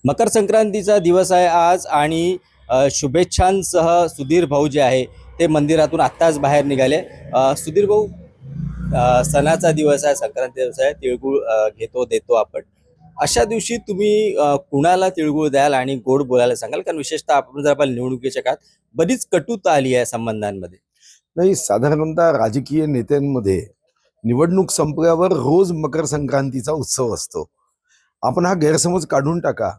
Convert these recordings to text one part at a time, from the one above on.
मकर संक्रांतीचा दिवस आहे आज आणि शुभेच्छांसह सुधीर भाऊ जे आहे ते मंदिरातून आत्ताच बाहेर निघाले। सुधीर भाऊ, सणाचा दिवस आहे, संक्रांती दिवस आहे, तिळगुळ घेतो देतो आपण। अशा दिवशी तुम्ही कुणाला तिळगुळ द्याल आणि गोड बोलायला सांगाल? कारण विशेषतः आपण जर आपण निवडणुकीच्या काळात बरीच कटुता आली आहे संबंधांमध्ये। नाही, साधारणतः राजकीय नेत्यांमध्ये निवडणूक संपल्यावर रोज मकर संक्रांतीचा उत्सव असतो। आपण हा गैरसमज काढून टाका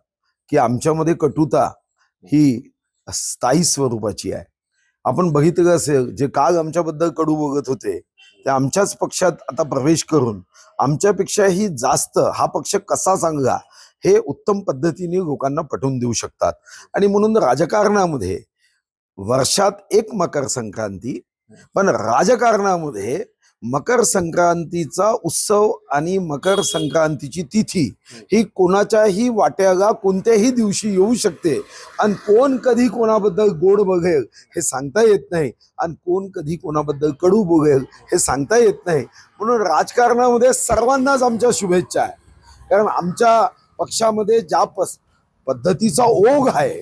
की आमच्यामध्ये कटुता ही स्थायी स्वरूपाची आहे। आपण बघितलं असेल, जे काल आमच्याबद्दल कडू बघत होते ते आमच्याच पक्षात आता प्रवेश करून आमच्यापेक्षाही जास्त हा पक्ष कसा चांगला हे उत्तम पद्धतीने लोकांना पटवून देऊ शकतात। आणि म्हणून राजकारणामध्ये वर्षात एक मकर संक्रांती, पण राजकारणामध्ये मकर संक्रांतीचा उत्सव आणि मकर संक्रांतीची तिथी ही कोणाच्याही वाट्याला कोणत्याही दिवशी येऊ शकते। आणि कोण कधी कोणाबद्दल गोड बघेल हे सांगता येत नाही, आणि कोण कधी कोणाबद्दल कडू बघेल हे सांगता येत नाही। म्हणून राजकारणामध्ये सर्वांनाच आमच्या शुभेच्छा आहे, कारण आमच्या पक्षामध्ये ज्या पद्धतीचा ओघ आहे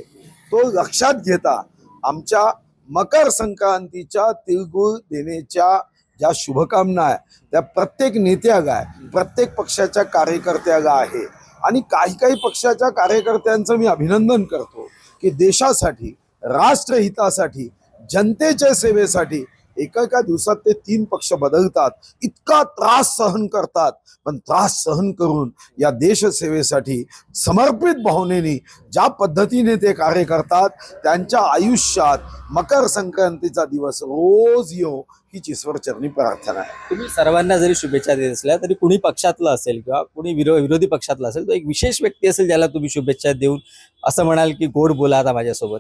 तो लक्षात घेता आमच्या मकर संक्रांतीच्या तिळगुळ देण्याच्या ज्या शुभकामना आहे त्या प्रत्येक नेत्याला आहे, प्रत्येक पक्षाच्या कार्यकर्त्याला आहे। आणि काही काही पक्षाच्या कार्यकर्त्यांचं मी अभिनंदन करतो की देशासाठी, राष्ट्रहितासाठी, जनतेच्या सेवेसाठी एका दिवसात ते 3 पक्ष बदलतात, इतका त्रास सहन करतात, पण त्रास सहन करून या देशसेवेसाठी समर्पित भावनेने ज्या पद्धतीने ते कार्य करतात त्यांच्या आयुष्यात मकर संक्रांतीचा दिवस रोज येऊ हीच ईश्वरचरणी प्रार्थना आहे। तुम्ही सर्वांना जरी शुभेच्छा देत असल्या तरी कुणी पक्षातलं असेल किंवा कुणी विरोधी पक्षातला असेल तो एक विशेष व्यक्ती असेल ज्याला तुम्ही शुभेच्छा देऊन असं म्हणाल की गोड बोला आता माझ्यासोबत?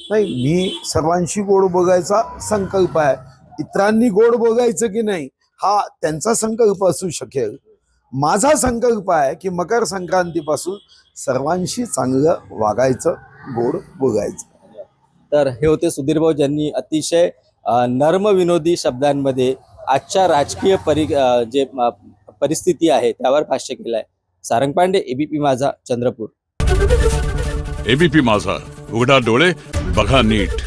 नाही, मी सर्वांशी गोड बोलायचा संकल्प आहे। इतरांनी गोड बोलायचं की नाही हा त्यांचा संकल्प असू शकेल। माझा संकल्प आहे की मकर संक्रांतीपासून सर्वांशी चांगलं वागायचं, गोड बोलायचं। तर हे होते सुधीर भाऊ, ज्यांनी अतिशय नर्म विनोदी शब्दांमध्ये आजच्या राजकीय परिस्थिती आहे त्यावर भाष्य केलं आहे। सारंग पांडे, एबीपी माझा, चंद्रपूर। एबीपी माझा, उघडा डोळे बघा नीट।